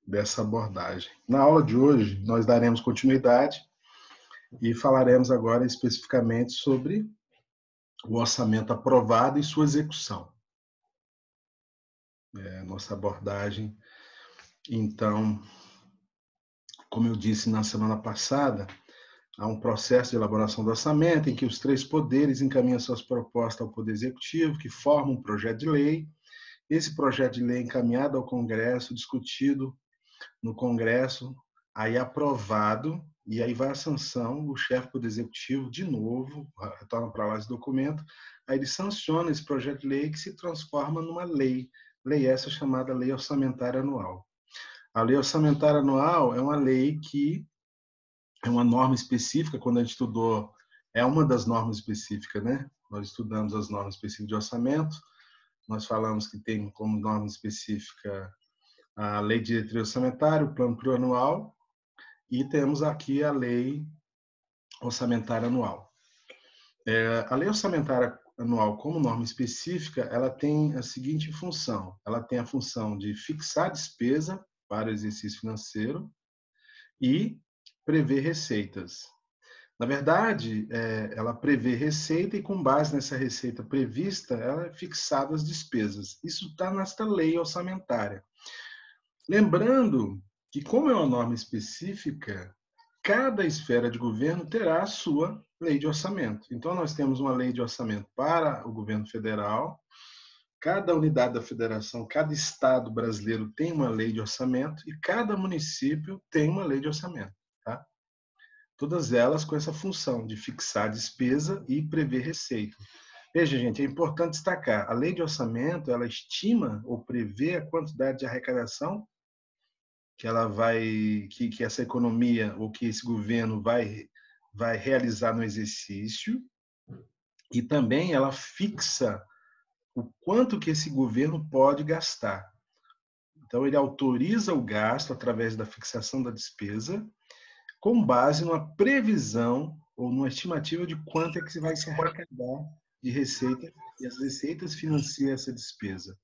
dessa abordagem. Na aula de hoje, nós daremos continuidade e falaremos agora especificamente sobre o orçamento aprovado e sua execução. Nossa abordagem, então, como eu disse na semana passada, há um processo de elaboração do orçamento em que os três poderes encaminham suas propostas ao Poder Executivo, que forma um projeto de lei. Esse projeto de lei é encaminhado ao Congresso, discutido no Congresso, aí aprovado, e aí vai a sanção, o chefe do Poder Executivo, de novo, retorna para lá esse documento, aí ele sanciona esse projeto de lei que se transforma numa lei essa chamada Lei Orçamentária Anual. A Lei Orçamentária Anual é uma lei que é uma norma específica, quando a gente estudou, é uma das normas específicas, né? Nós estudamos as normas específicas de orçamento, nós falamos que tem como norma específica a Lei de Diretriz Orçamentária, o Plano Plurianual, e temos aqui a Lei Orçamentária Anual. A Lei Orçamentária Anual, como norma específica, ela tem a seguinte função. Ela tem a função de fixar a despesa para o exercício financeiro e prever receitas. Na verdade, ela prevê receita e, com base nessa receita prevista, ela é fixada as despesas. Isso está nesta lei orçamentária. Lembrando que, como é uma norma específica, cada esfera de governo terá a sua lei de orçamento. Então, nós temos uma lei de orçamento para o governo federal, cada unidade da federação, cada estado brasileiro tem uma lei de orçamento e cada município tem uma lei de orçamento. Tá? Todas elas com essa função de fixar a despesa e prever receita. Veja, gente, é importante destacar, a lei de orçamento, ela estima ou prevê a quantidade de arrecadação que ela que essa economia ou que esse governo vai realizar no exercício, e também ela fixa o quanto que esse governo pode gastar. Então, ele autoriza o gasto através da fixação da despesa, com base numa previsão ou numa estimativa de quanto é que vai se arrecadar de receita, e as receitas financiam essa despesa.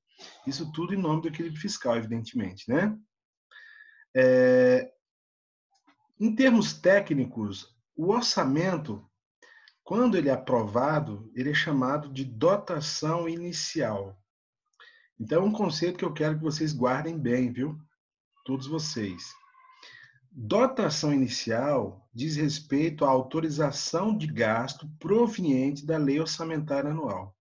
Isso tudo em nome do equilíbrio fiscal, evidentemente, né? Em termos técnicos, o orçamento, quando ele é aprovado, ele é chamado de dotação inicial. Então, é um conceito que eu quero que vocês guardem bem, viu? Todos vocês. Dotação inicial diz respeito à autorização de gasto proveniente da Lei Orçamentária Anual.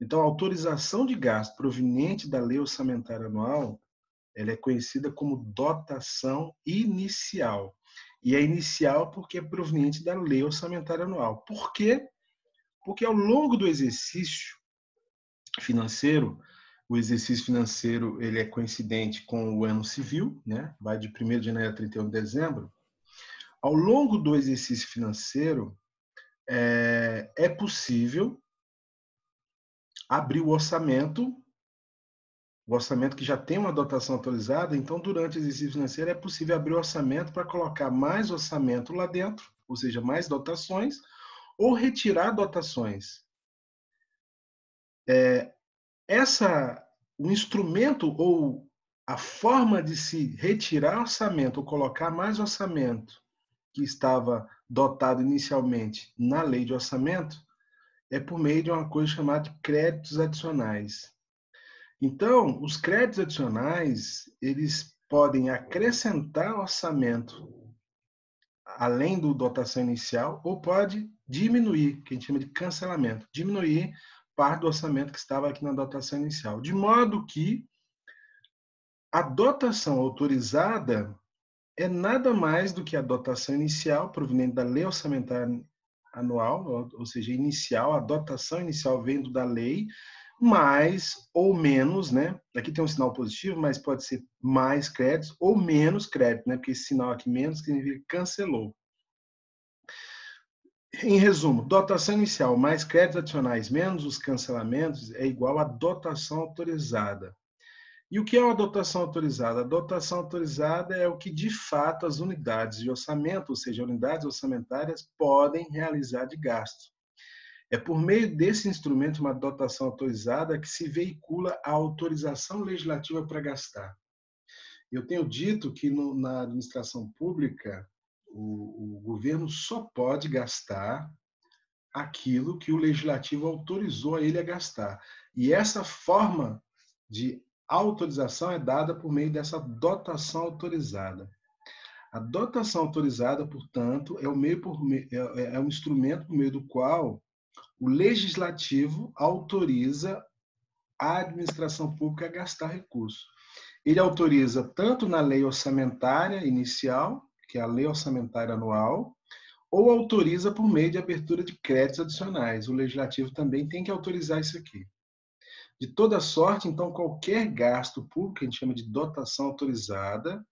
Então, a autorização de gasto proveniente da Lei Orçamentária Anual, ela é conhecida como dotação inicial. E é inicial porque é proveniente da Lei Orçamentária Anual. Por quê? Porque ao longo do exercício financeiro, o exercício financeiro ele é coincidente com o ano civil, né? Vai de 1º de janeiro a 31 de dezembro. Ao longo do exercício financeiro, é possível abrir o orçamento que já tem uma dotação autorizada, então, durante o exercício financeiro, é possível abrir o orçamento para colocar mais orçamento lá dentro, ou seja, mais dotações, ou retirar dotações. O instrumento ou a forma de se retirar orçamento ou colocar mais orçamento que estava dotado inicialmente na lei de orçamento é por meio de uma coisa chamada de créditos adicionais. Então, os créditos adicionais, eles podem acrescentar orçamento além do dotação inicial ou pode diminuir, que a gente chama de cancelamento, diminuir parte do orçamento que estava aqui na dotação inicial. De modo que a dotação autorizada é nada mais do que a dotação inicial proveniente da Lei Orçamentária Anual, ou seja, inicial, a dotação inicial vindo da lei, mais ou menos, né? Aqui tem um sinal positivo, mas pode ser mais créditos ou menos crédito, né? Porque esse sinal aqui menos significa cancelou. Em resumo, dotação inicial mais créditos adicionais menos os cancelamentos é igual a dotação autorizada. E o que é uma dotação autorizada? A dotação autorizada é o que, de fato, as unidades de orçamento, ou seja, unidades orçamentárias, podem realizar de gasto. É por meio desse instrumento, uma dotação autorizada, que se veicula a autorização legislativa para gastar. Eu tenho dito que na administração pública, o governo só pode gastar aquilo que o legislativo autorizou a ele a gastar. E essa forma de autorização é dada por meio dessa dotação autorizada. A dotação autorizada, portanto, é um instrumento por meio do qual o legislativo autoriza a administração pública a gastar recursos. Ele autoriza tanto na lei orçamentária inicial, que é a lei orçamentária anual, ou autoriza por meio de abertura de créditos adicionais. O legislativo também tem que autorizar isso aqui. De toda sorte, então, qualquer gasto público, que a gente chama de dotação autorizada,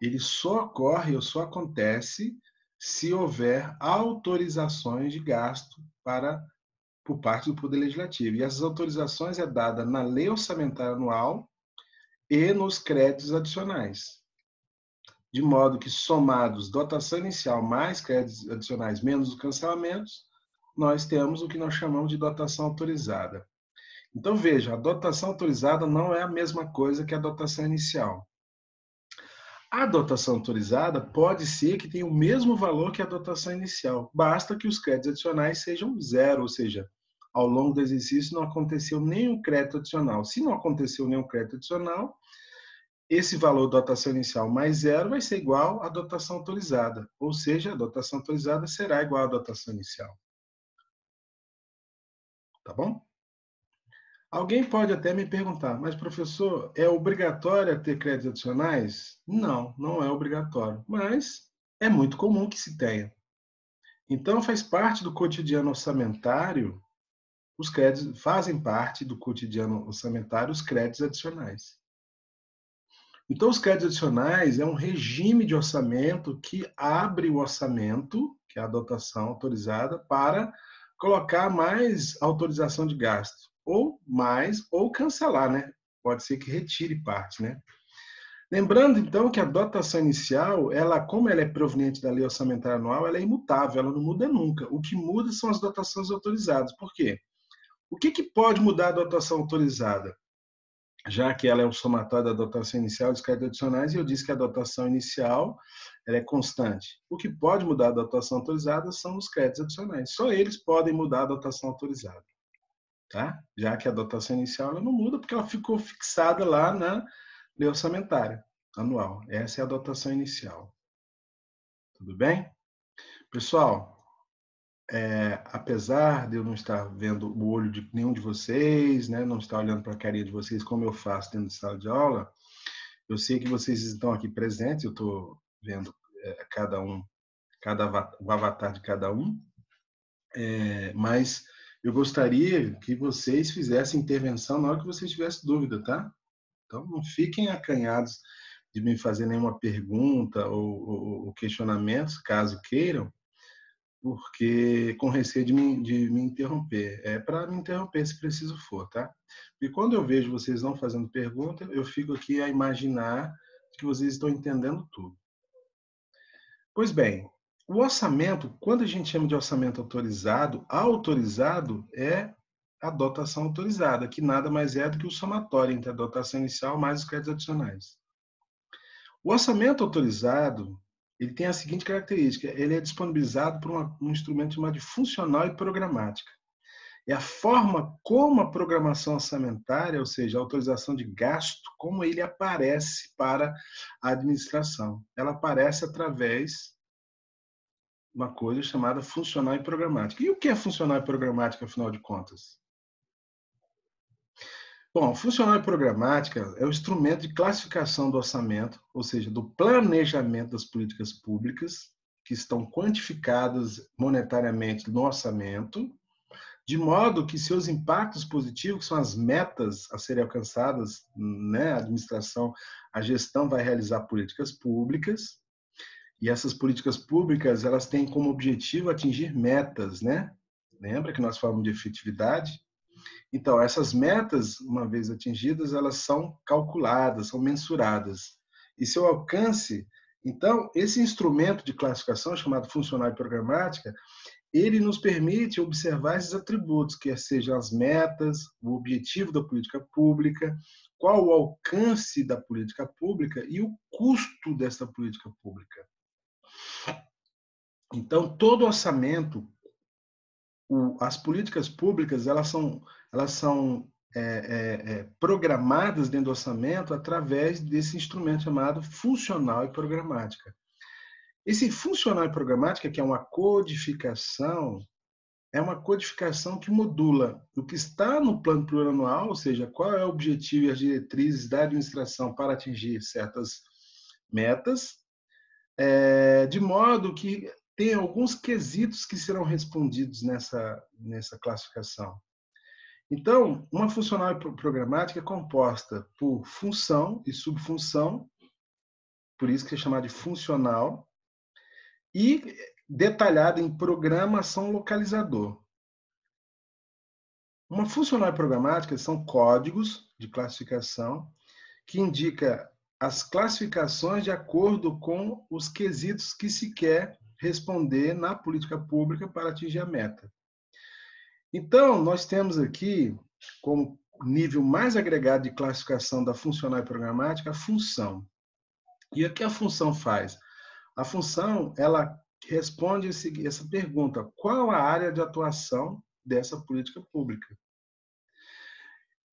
ele só ocorre ou só acontece se houver autorizações de gasto por parte do Poder Legislativo. E essas autorizações é dada na lei orçamentária anual e nos créditos adicionais. De modo que, somados dotação inicial mais créditos adicionais menos os cancelamentos, nós temos o que nós chamamos de dotação autorizada. Então, veja, a dotação autorizada não é a mesma coisa que a dotação inicial. A dotação autorizada pode ser que tenha o mesmo valor que a dotação inicial, basta que os créditos adicionais sejam zero, ou seja, ao longo do exercício não aconteceu nenhum crédito adicional. Se não aconteceu nenhum crédito adicional, esse valor da dotação inicial mais zero vai ser igual à dotação autorizada, ou seja, a dotação autorizada será igual à dotação inicial. Tá bom? Alguém pode até me perguntar, mas professor, é obrigatório ter créditos adicionais? Não, não é obrigatório, mas é muito comum que se tenha. Então, faz parte do cotidiano orçamentário, os créditos fazem parte do cotidiano orçamentário os créditos adicionais. Então, os créditos adicionais é um regime de orçamento que abre o orçamento, que é a dotação autorizada, para colocar mais autorização de gasto, ou mais, ou cancelar, né? Pode ser que retire parte, né? Lembrando, então, que a dotação inicial, como ela é proveniente da lei orçamentária anual, ela é imutável, ela não muda nunca. O que muda são as dotações autorizadas. Por quê? O que pode mudar a dotação autorizada? Já que ela é o somatório da dotação inicial e dos créditos adicionais, e eu disse que a dotação inicial ela é constante. O que pode mudar a dotação autorizada são os créditos adicionais. Só eles podem mudar a dotação autorizada. Tá? Já que a dotação inicial ela não muda, porque ela ficou fixada lá na lei orçamentária anual. Essa é a dotação inicial. Tudo bem? Pessoal, apesar de eu não estar vendo o olho de nenhum de vocês, né, não estar olhando para a carinha de vocês como eu faço dentro de sala de aula, eu sei que vocês estão aqui presentes, eu estou vendo o avatar de cada um, mas eu gostaria que vocês fizessem intervenção na hora que vocês tivessem dúvida, tá? Então, não fiquem acanhados de me fazer nenhuma pergunta ou questionamentos, caso queiram, porque com receio de me interromper. É para me interromper se preciso for, tá? E quando eu vejo vocês não fazendo pergunta, eu fico aqui a imaginar que vocês estão entendendo tudo. Pois bem, o orçamento, quando a gente chama de orçamento autorizado é a dotação autorizada, que nada mais é do que o somatório entre a dotação inicial mais os créditos adicionais. O orçamento autorizado, ele tem a seguinte característica, ele é disponibilizado por um instrumento chamado de funcional e programática. É a forma como a programação orçamentária, ou seja, a autorização de gasto, como ele aparece para a administração. Ela aparece através de uma coisa chamada funcional e programática. E o que é funcional e programática, afinal de contas? Bom, funcional e programática é o instrumento de classificação do orçamento, ou seja, do planejamento das políticas públicas, que estão quantificadas monetariamente no orçamento, de modo que seus impactos positivos, que são as metas a serem alcançadas, né, a administração, a gestão vai realizar políticas públicas, e essas políticas públicas, elas têm como objetivo atingir metas, né? Lembra que nós falamos de efetividade? Então, essas metas, uma vez atingidas, elas são calculadas, são mensuradas. E seu alcance, então, esse instrumento de classificação, chamado funcional e programática, ele nos permite observar esses atributos, que sejam as metas, o objetivo da política pública, qual o alcance da política pública e o custo dessa política pública. Então, todo orçamento, as políticas públicas, elas são programadas dentro do orçamento através desse instrumento chamado funcional e programática. Esse funcional e programática, que é uma codificação que modula o que está no plano plurianual, ou seja, qual é o objetivo e as diretrizes da administração para atingir certas metas, de modo que tem alguns quesitos que serão respondidos nessa classificação. Então, uma funcional e programática é composta por função e subfunção, por isso que é chamada de funcional, e detalhada em programação localizador. Uma funcional e programática são códigos de classificação que indica as classificações de acordo com os quesitos que se quer responder na política pública para atingir a meta. Então, nós temos aqui, como nível mais agregado de classificação da funcional e programática, a função. E o que a função faz? A função, ela responde essa pergunta: qual a área de atuação dessa política pública?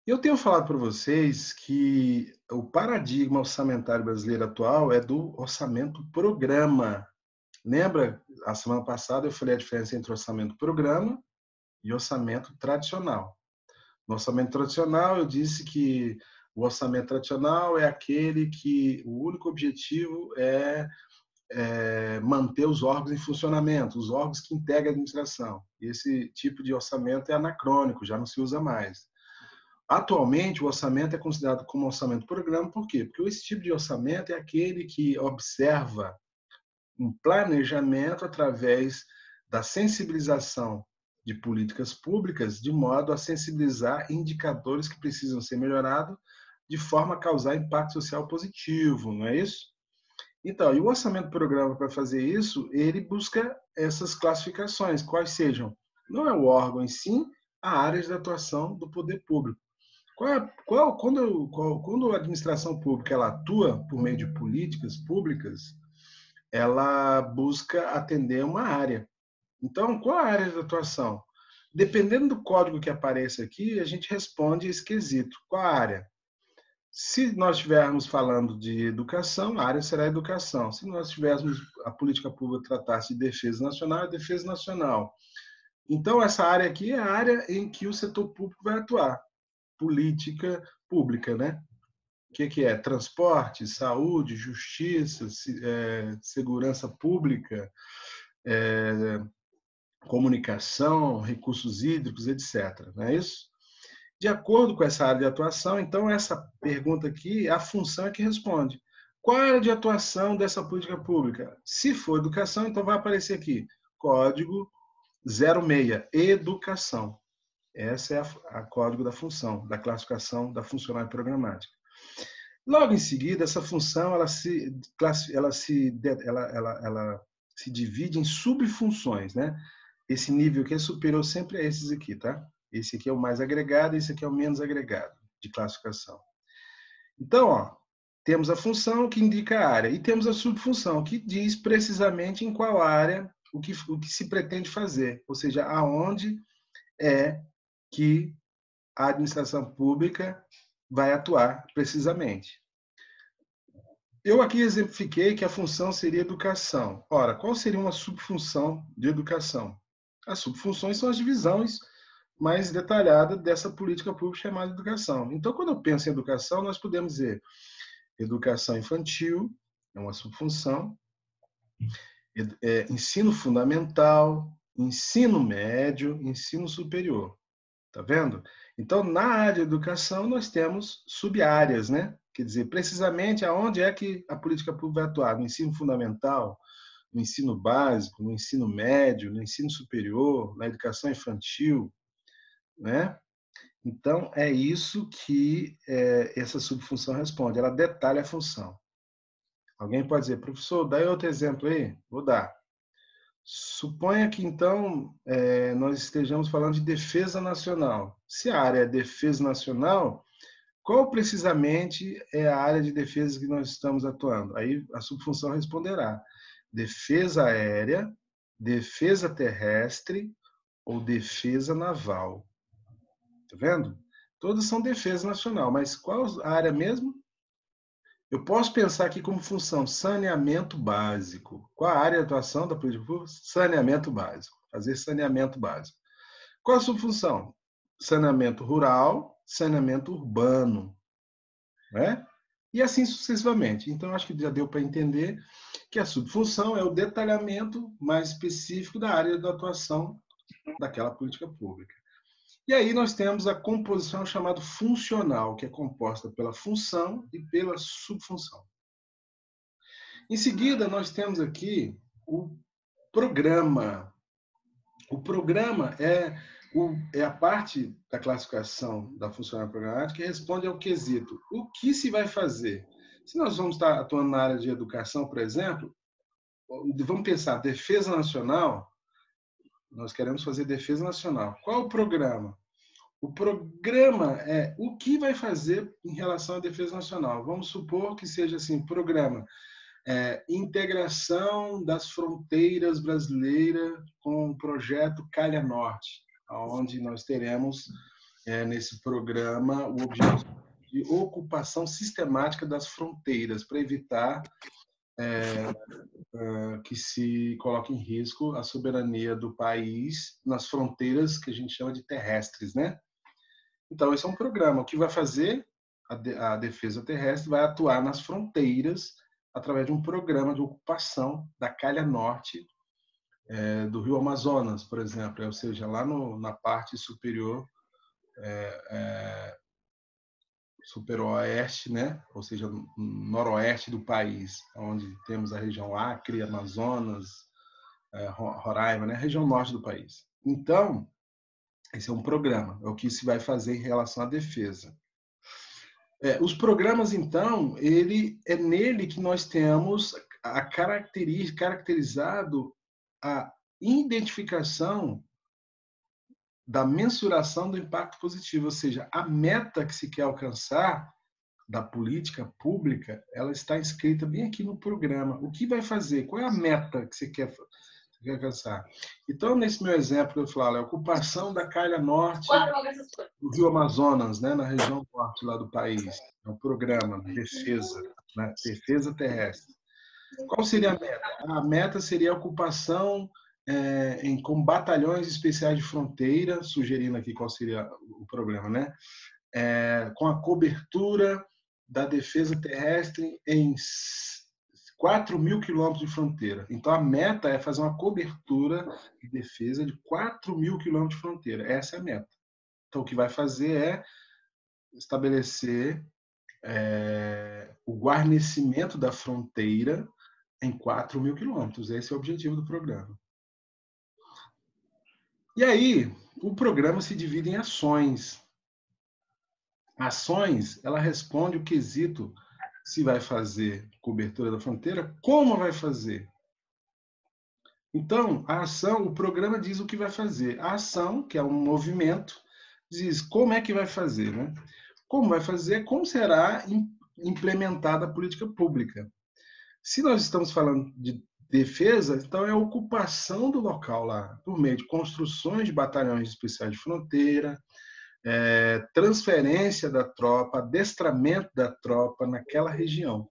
Eu tenho falado para vocês que o paradigma orçamentário brasileiro atual é do orçamento-programa. Lembra? A semana passada eu falei a diferença entre orçamento-programa e orçamento tradicional. No orçamento tradicional, eu disse que o orçamento tradicional é aquele que o único objetivo é manter os órgãos em funcionamento, os órgãos que integram a administração. Esse tipo de orçamento é anacrônico, já não se usa mais. Atualmente, o orçamento é considerado como orçamento-programa, por quê? Porque esse tipo de orçamento é aquele que observa um planejamento através da sensibilização de políticas públicas, de modo a sensibilizar indicadores que precisam ser melhorados, de forma a causar impacto social positivo, não é isso? Então, e o orçamento-programa, para fazer isso, ele busca essas classificações, quais sejam, não é o órgão em si, a área de atuação do poder público. Quando a administração pública ela atua por meio de políticas públicas, ela busca atender uma área. Então, qual a área de atuação? Dependendo do código que aparece aqui, a gente responde esse quesito. Qual a área? Se nós estivermos falando de educação, a área será educação. Se nós tivermos a política pública tratasse de defesa nacional, é defesa nacional. Então, essa área aqui é a área em que o setor público vai atuar. Política pública, né? O que é? Transporte, saúde, justiça, segurança pública, comunicação, recursos hídricos, etc. Não é isso? De acordo com essa área de atuação, então, essa pergunta aqui, a função é que responde. Qual é a área de atuação dessa política pública? Se for educação, então vai aparecer aqui, código 06, educação. Essa é a código da função, da classificação da funcional e programática. Logo em seguida, essa função ela se divide em subfunções, né? Esse nível aqui é superior sempre a esses aqui, tá? Esse aqui é o mais agregado, esse aqui é o menos agregado de classificação. Então, ó, temos a função que indica a área e temos a subfunção que diz precisamente em qual área o que se pretende fazer, ou seja, aonde é que a administração pública vai atuar precisamente. Eu aqui exemplifiquei que a função seria educação. Ora, qual seria uma subfunção de educação? As subfunções são as divisões mais detalhadas dessa política pública chamada educação. Então, quando eu penso em educação, nós podemos dizer educação infantil, é uma subfunção, ensino fundamental, ensino médio, ensino superior. Tá vendo? Então, na área de educação, nós temos sub-áreas, né? Quer dizer, precisamente aonde é que a política pública vai atuar? No ensino fundamental, no ensino básico, no ensino médio, no ensino superior, na educação infantil, né? Então, é isso que essa subfunção responde. Ela detalha a função. Alguém pode dizer, professor, dá outro exemplo aí? Vou dar. Suponha que, então, nós estejamos falando de defesa nacional. Se a área é defesa nacional, qual precisamente é a área de defesa que nós estamos atuando? Aí a subfunção responderá: defesa aérea, defesa terrestre ou defesa naval. Tá vendo? Todas são defesa nacional, mas qual a área mesmo? Eu posso pensar aqui como função saneamento básico. Qual a área de atuação da política pública? Saneamento básico. Fazer saneamento básico. Qual a subfunção? Saneamento rural, saneamento urbano. Né? E assim sucessivamente. Então, acho que já deu para entender que a subfunção é o detalhamento mais específico da área de atuação daquela política pública. E aí nós temos a composição chamada funcional, que é composta pela função e pela subfunção. Em seguida, nós temos aqui o programa. O programa é a parte da classificação da funcionalidade programática que responde ao quesito: o que se vai fazer? Se nós vamos estar atuando na área de educação, por exemplo, vamos pensar, defesa nacional, nós queremos fazer defesa nacional. Qual o programa? O programa é o que vai fazer em relação à defesa nacional. Vamos supor que seja assim, programa integração das fronteiras brasileiras com o projeto Calha Norte, onde nós teremos nesse programa o objetivo de ocupação sistemática das fronteiras para evitar que se coloque em risco a soberania do país nas fronteiras que a gente chama de terrestres, né? Então, esse é um programa. O que vai fazer? A defesa terrestre vai atuar nas fronteiras através de um programa de ocupação da calha norte do Rio Amazonas, por exemplo, ou seja, lá na parte superior, superoeste, né? Ou seja, noroeste do país, onde temos a região Acre, Amazonas, Roraima, né? A região norte do país. Então, esse é um programa, é o que se vai fazer em relação à defesa. Os programas, então, é nele que nós temos caracterizado a identificação da mensuração do impacto positivo, ou seja, a meta que se quer alcançar da política pública, ela está inscrita bem aqui no programa. O que vai fazer? Qual é a meta que você quer alcançar? Então, nesse meu exemplo que eu falo, a ocupação da calha norte do Rio Amazonas, né, na região norte lá do país. É um programa de defesa, né, defesa terrestre. Qual seria a meta? A meta seria a ocupação com batalhões especiais de fronteira, sugerindo aqui qual seria o problema, né? Com a cobertura da defesa terrestre em 4.000 quilômetros de fronteira. Então, a meta é fazer uma cobertura de defesa de 4.000 quilômetros de fronteira. Essa é a meta. Então, o que vai fazer é estabelecer o guarnecimento da fronteira em 4.000 quilômetros. Esse é o objetivo do programa. E aí, o programa se divide em ações. Ações, ela responde o quesito se vai fazer cobertura da fronteira, como vai fazer. Então, a ação, o programa diz o que vai fazer. A ação, que é um movimento, diz como é que vai fazer, né? Como vai fazer, como será implementada a política pública. Se nós estamos falando de defesa, então é a ocupação do local lá, por meio de construções de batalhões especiais de fronteira, transferência da tropa, adestramento da tropa naquela região.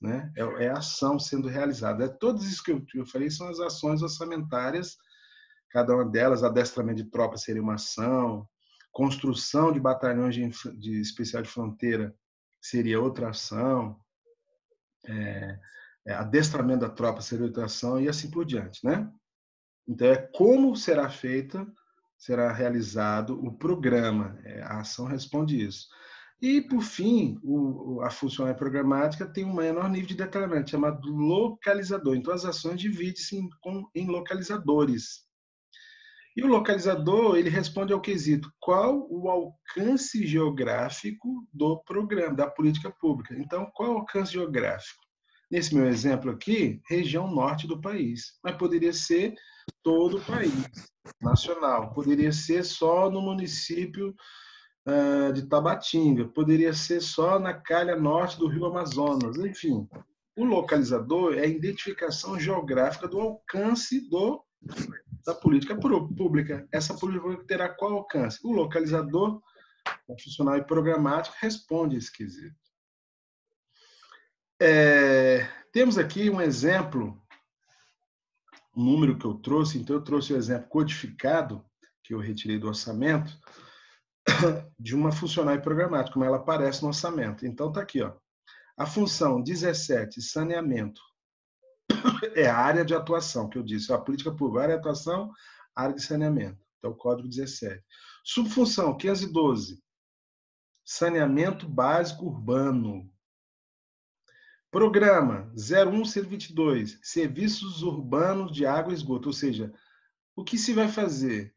Né? É a ação sendo realizada. Todas isso que eu falei são as ações orçamentárias, cada uma delas, adestramento de tropa seria uma ação, construção de batalhões de especial de fronteira seria outra ação, adestramento da tropa seria outra ação e assim por diante, né? Então, como será feita, será realizado o programa, a ação responde isso. E, por fim, a funcionalidade programática tem um menor nível de detalhamento, chamado localizador. Então, as ações dividem-se em localizadores. E o localizador, ele responde ao quesito: qual o alcance geográfico do programa, da política pública? Então, qual o alcance geográfico? Nesse meu exemplo aqui, região norte do país, mas poderia ser todo o país, nacional. Poderia ser só no município de Tabatinga, poderia ser só na calha norte do Rio Amazonas, enfim. O localizador é a identificação geográfica do alcance da política pública. Essa política terá qual alcance? O localizador, o funcionário programático, responde a esse quesito. Temos aqui um exemplo, um número que eu trouxe, então eu trouxe o exemplo codificado, que eu retirei do orçamento, de uma funcionária programática, como ela aparece no orçamento. Então está aqui, ó. A função 17, saneamento, é a área de atuação, que eu disse, a política pública, área de atuação, área de saneamento. Então, o código 17. Subfunção 512, saneamento básico urbano. Programa 01-122, serviços urbanos de água e esgoto. Ou seja, o que se vai fazer?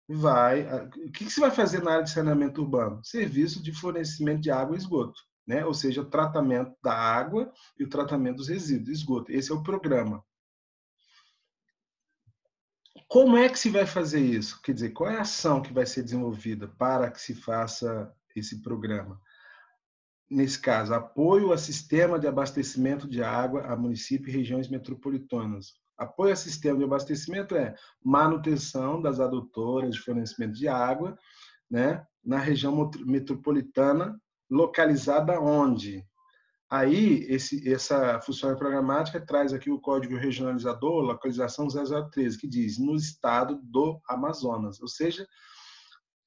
O que se vai fazer na área de saneamento urbano? Serviço de fornecimento de água e esgoto, né? Ou seja, o tratamento da água e o tratamento dos resíduos de esgoto. Esse é o programa. Como é que se vai fazer isso? Quer dizer, qual é a ação que vai ser desenvolvida para que se faça esse programa? Nesse caso, apoio ao sistema de abastecimento de água a municípios e regiões metropolitanas. Apoio ao sistema de abastecimento é manutenção das adutoras de fornecimento de água, né, na região metropolitana, localizada onde? Aí, essa função programática traz aqui o código regionalizador, localização 0013, que diz no estado do Amazonas. Ou seja,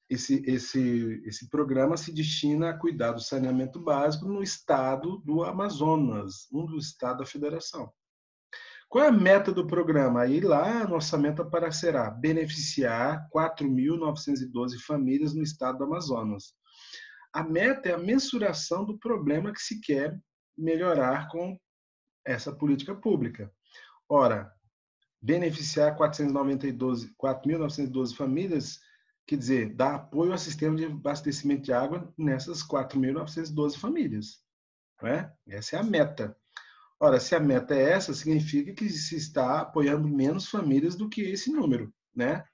esse programa se destina a cuidar do saneamento básico no estado do Amazonas, um do estado da federação. Qual é a meta do programa? Aí lá no orçamento aparecerá beneficiar 4.912 famílias no estado do Amazonas. A meta é a mensuração do problema que se quer melhorar com essa política pública. Ora, beneficiar 4.912 famílias, quer dizer, dar apoio ao sistema de abastecimento de água nessas 4.912 famílias. Não é? Essa é a meta. Ora, se a meta é essa, significa que se está apoiando menos famílias do que esse número, né?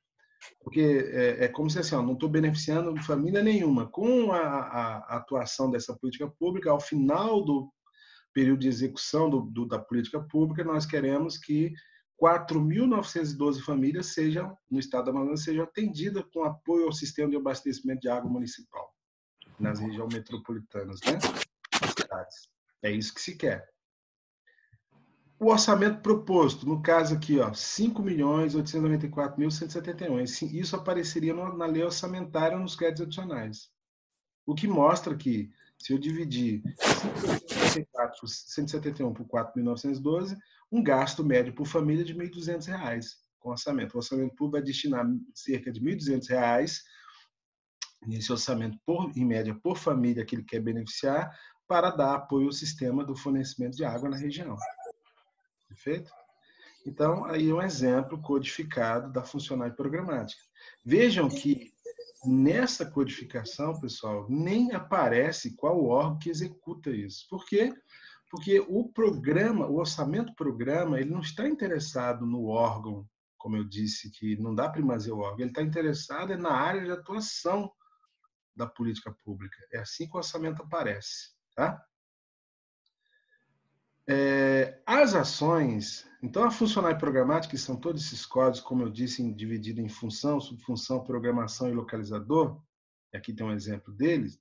Porque é como se assim, ó, não estou beneficiando família nenhuma. Com a atuação dessa política pública, ao final do período de execução da política pública, nós queremos que 4.912 famílias sejam, no estado da Amazonas, sejam atendidas com apoio ao sistema de abastecimento de água municipal, nas regiões metropolitanas, né? Cidades. É isso que se quer. O orçamento proposto, no caso aqui, ó, 5.894.171. Isso apareceria na lei orçamentária nos créditos adicionais. O que mostra que, se eu dividir 171 por 4.912, um gasto médio por família de R$ 1.200 com orçamento. O orçamento público vai destinar cerca de R$ 1.200 nesse orçamento, em média, por família que ele quer beneficiar, para dar apoio ao sistema do fornecimento de água na região. Perfeito? Então, aí é um exemplo codificado da funcionalidade programática. Vejam que nessa codificação, pessoal, nem aparece qual órgão que executa isso. Por quê? Porque o programa, o orçamento programa, ele não está interessado no órgão, como eu disse, que não dá primazia ao órgão, ele está interessado na área de atuação da política pública. É assim que o orçamento aparece, tá? As ações, então a funcionalidade programática, que são todos esses códigos, como eu disse, dividido em função, subfunção, programação e localizador, e aqui tem um exemplo deles.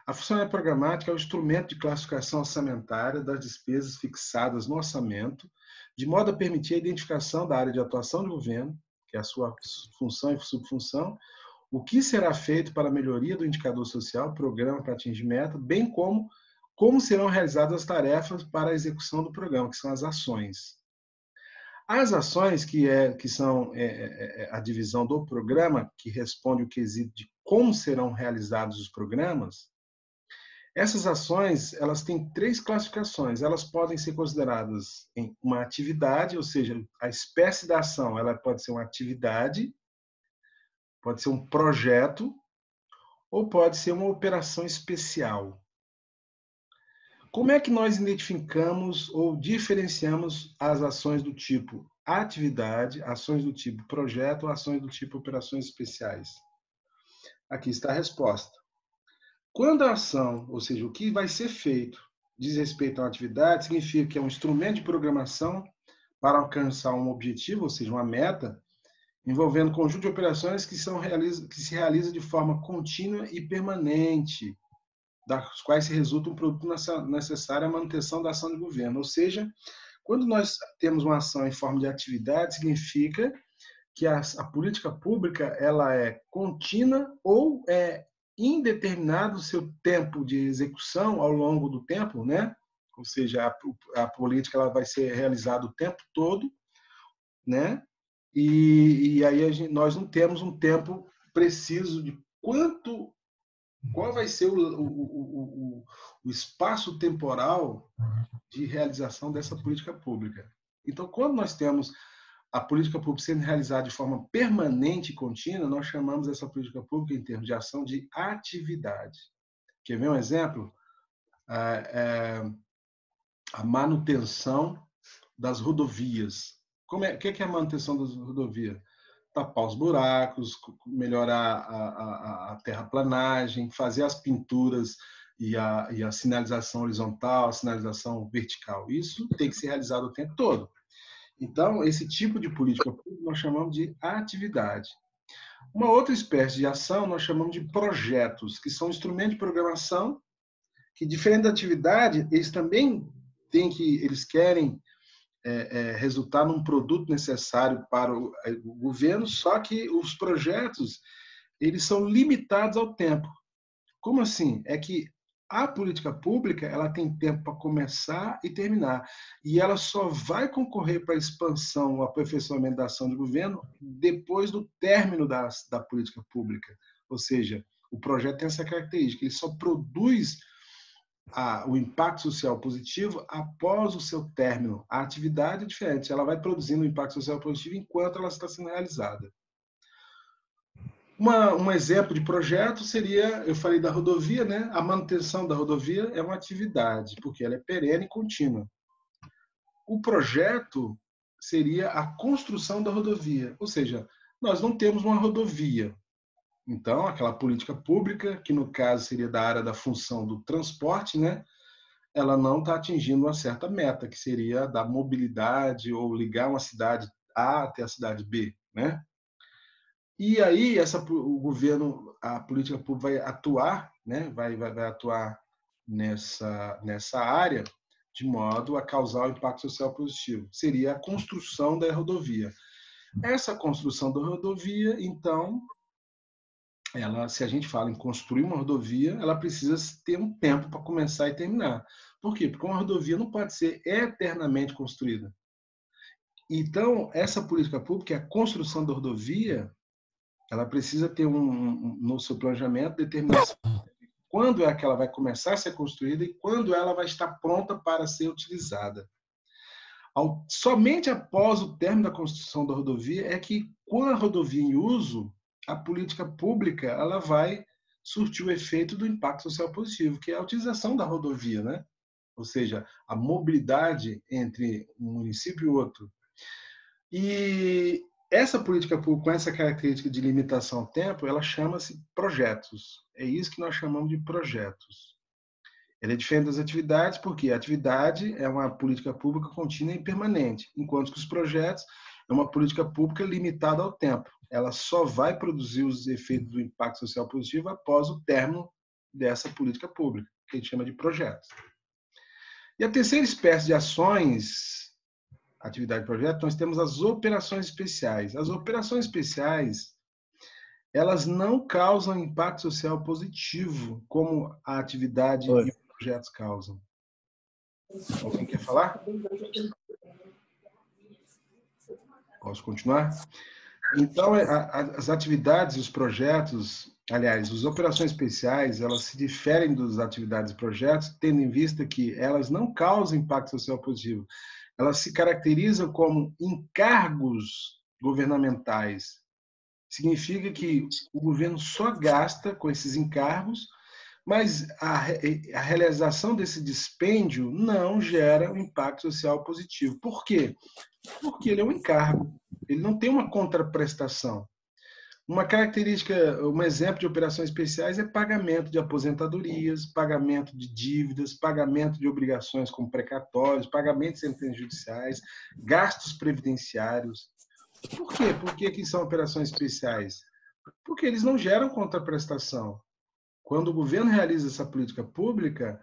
A funcionalidade programática é o instrumento de classificação orçamentária das despesas fixadas no orçamento, de modo a permitir a identificação da área de atuação do governo, que é a sua função e subfunção, o que será feito para a melhoria do indicador social, programa para atingir meta, bem como serão realizadas as tarefas para a execução do programa, que são as ações. As ações, que são a divisão do programa, que responde o quesito de como serão realizados os programas, essas ações, elas têm 3 classificações. Elas podem ser consideradas em uma atividade, ou seja, a espécie da ação, ela pode ser uma atividade, pode ser um projeto, ou pode ser uma operação especial. Como é que nós identificamos ou diferenciamos as ações do tipo atividade, ações do tipo projeto, ações do tipo operações especiais? Aqui está a resposta. Quando a ação, ou seja, o que vai ser feito, diz respeito a uma atividade, significa que é um instrumento de programação para alcançar um objetivo, ou seja, uma meta, envolvendo um conjunto de operações que se realiza de forma contínua e permanente, das quais se resulta um produto necessário à manutenção da ação de governo. Ou seja, quando nós temos uma ação em forma de atividade, significa que a política pública ela é contínua ou é indeterminado o seu tempo de execução ao longo do tempo, né? Ou seja, a política ela vai ser realizada o tempo todo, né? E aí nós não temos um tempo preciso de qual vai ser o espaço temporal de realização dessa política pública. Então, quando nós temos a política pública sendo realizada de forma permanente e contínua, nós chamamos essa política pública, em termos de ação, de atividade. Quer ver um exemplo? A manutenção das rodovias. O que é a manutenção das rodovias? Tapar os buracos, melhorar a terraplanagem, fazer as pinturas e a sinalização horizontal, a sinalização vertical. Isso tem que ser realizado o tempo todo. Então, esse tipo de política pública nós chamamos de atividade. Uma outra espécie de ação nós chamamos de projetos, que são instrumentos de programação que, diferente da atividade, eles querem resultar num produto necessário para o governo, só que os projetos eles são limitados ao tempo. Como assim? É que a política pública ela tem tempo para começar e terminar. E ela só vai concorrer para a expansão, o aperfeiçoamento da ação de governo depois do término da política pública. Ou seja, o projeto tem essa característica, ele só produz o impacto social positivo após o seu término. A atividade é diferente, ela vai produzindo o impacto social positivo enquanto ela está sendo realizada. Um exemplo de projeto seria, eu falei da rodovia, né? A manutenção da rodovia é uma atividade, porque ela é perene e contínua. O projeto seria a construção da rodovia, ou seja, nós não temos uma rodovia. Então, aquela política pública, que no caso seria da área da função do transporte, né? Ela não está atingindo uma certa meta, que seria da mobilidade ou ligar uma cidade A até a cidade B, né? E aí o governo, a política pública vai atuar, né? vai atuar nessa área de modo a causar o impacto social positivo. Seria a construção da rodovia. Essa construção da rodovia, então, se a gente fala em construir uma rodovia, ela precisa ter um tempo para começar e terminar. Por quê? Porque uma rodovia não pode ser eternamente construída. Então, essa política pública, a construção da rodovia, ela precisa ter no seu planejamento determinação quando é que ela vai começar a ser construída e quando ela vai estar pronta para ser utilizada. Somente após o término da construção da rodovia é que, com a rodovia em uso, a política pública ela vai surtir o efeito do impacto social positivo, que é a utilização da rodovia, né? Ou seja, a mobilidade entre um município e outro. E essa política pública, com essa característica de limitação ao tempo, ela chama-se projetos. É isso que nós chamamos de projetos. Ela é diferente das atividades, porque a atividade é uma política pública contínua e permanente, enquanto que os projetos é uma política pública limitada ao tempo. Ela só vai produzir os efeitos do impacto social positivo após o término dessa política pública, que a gente chama de projetos. E a terceira espécie de ações, atividade de projeto, nós temos as operações especiais. As operações especiais, elas não causam impacto social positivo, como a atividade e os projetos causam. Alguém quer falar? Posso continuar? Então, as atividades e os projetos, aliás, as operações especiais, elas se diferem das atividades e projetos, tendo em vista que elas não causam impacto social positivo. Elas se caracterizam como encargos governamentais. Significa que o governo só gasta com esses encargos, mas a realização desse dispêndio não gera um impacto social positivo. Por quê? Porque ele é um encargo, ele não tem uma contraprestação. Uma característica, um exemplo de operações especiais é pagamento de aposentadorias, pagamento de dívidas, pagamento de obrigações como precatórios, pagamento de sentenças judiciais, gastos previdenciários. Por quê? Por que que são operações especiais? Porque eles não geram contraprestação. Quando o governo realiza essa política pública,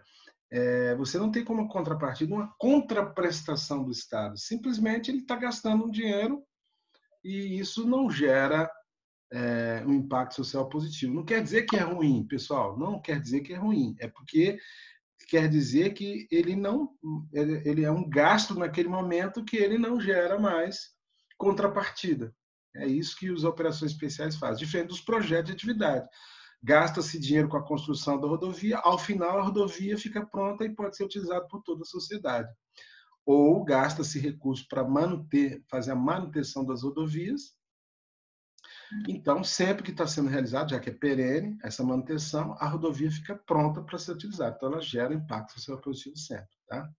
você não tem como contrapartida uma contraprestação do Estado. Simplesmente ele está gastando um dinheiro e isso não gera um impacto social positivo. Não quer dizer que é ruim, pessoal. Não quer dizer que é ruim. É porque quer dizer que ele é um gasto naquele momento que ele não gera mais contrapartida. É isso que as operações especiais fazem, diferente dos projetos de atividade. Gasta-se dinheiro com a construção da rodovia, ao final a rodovia fica pronta e pode ser utilizada por toda a sociedade. Ou gasta-se recursos para fazer a manutenção das rodovias. Então, sempre que está sendo realizado, já que é perene, essa manutenção, a rodovia fica pronta para ser utilizada. Então, ela gera impacto social positivo sempre. Tá?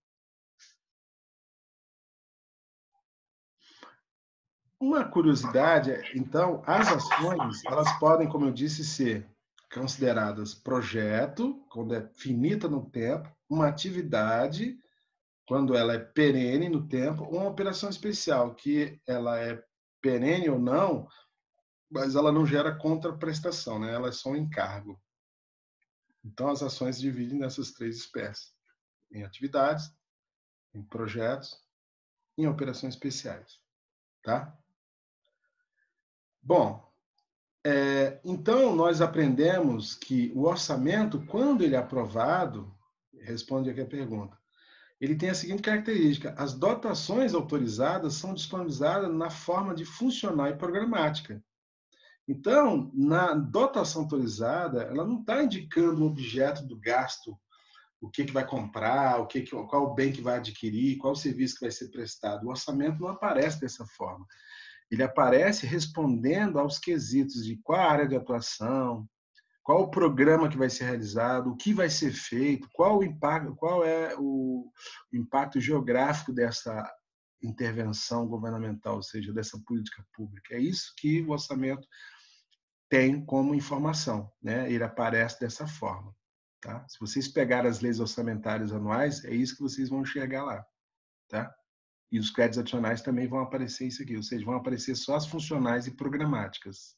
Uma curiosidade, então, as ações, elas podem, como eu disse, ser consideradas projeto, quando é finita no tempo, uma atividade, quando ela é perene no tempo, uma operação especial, que ela é perene ou não, mas ela não gera contraprestação, né? Ela é só um encargo. Então, as ações se dividem nessas três espécies: em atividades, em projetos, em operações especiais. Tá? Bom, então nós aprendemos que o orçamento, quando ele é aprovado, responde aqui a pergunta, ele tem a seguinte característica: as dotações autorizadas são disponibilizadas na forma de funcional e programática. Então, na dotação autorizada, ela não está indicando o objeto do gasto, o que vai comprar, qual o bem que vai adquirir, qual o serviço que vai ser prestado. O orçamento não aparece dessa forma. Ele aparece respondendo aos quesitos de qual a área de atuação, qual o programa que vai ser realizado, o que vai ser feito, qual é o impacto geográfico dessa intervenção governamental, ou seja, dessa política pública. É isso que o orçamento tem como informação, né? Ele aparece dessa forma. Tá? Se vocês pegarem as leis orçamentárias anuais, é isso que vocês vão enxergar lá. Tá? E os créditos adicionais também vão aparecer isso aqui, ou seja, vão aparecer só as funcionais e programáticas.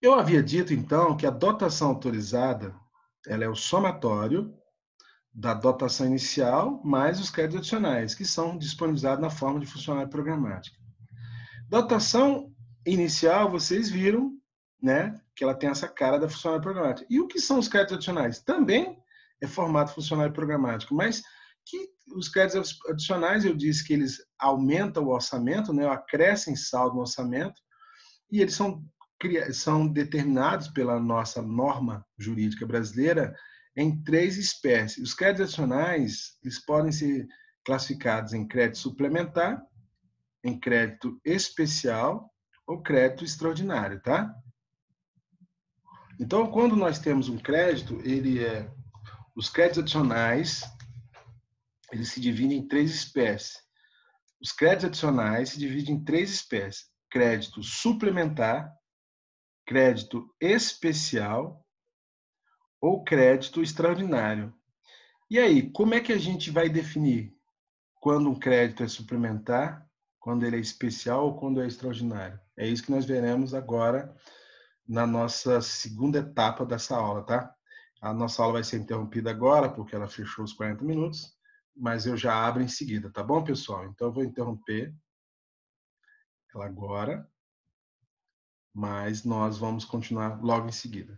Eu havia dito, então, que a dotação autorizada ela é o somatório da dotação inicial mais os créditos adicionais, que são disponibilizados na forma de funcional e programática. Dotação inicial, vocês viram, né, que ela tem essa cara da funcional e programática. E o que são os créditos adicionais? Também é formato funcional e programático, mas que os créditos adicionais, eu disse que eles aumentam o orçamento, né, acrescem saldo no orçamento, e eles são determinados pela nossa norma jurídica brasileira em três espécies. Os créditos adicionais, eles podem ser classificados em crédito suplementar, em crédito especial ou crédito extraordinário, tá? Então, quando nós temos um crédito, os créditos adicionais, eles se dividem em três espécies. Os créditos adicionais se dividem em três espécies: crédito suplementar, crédito especial ou crédito extraordinário. E aí, como é que a gente vai definir quando um crédito é suplementar, quando ele é especial ou quando é extraordinário? É isso que nós veremos agora na nossa segunda etapa dessa aula, tá? A nossa aula vai ser interrompida agora, porque ela fechou os 40 minutos, mas eu já abro em seguida, tá bom, pessoal? Então eu vou interromper ela agora, mas nós vamos continuar logo em seguida.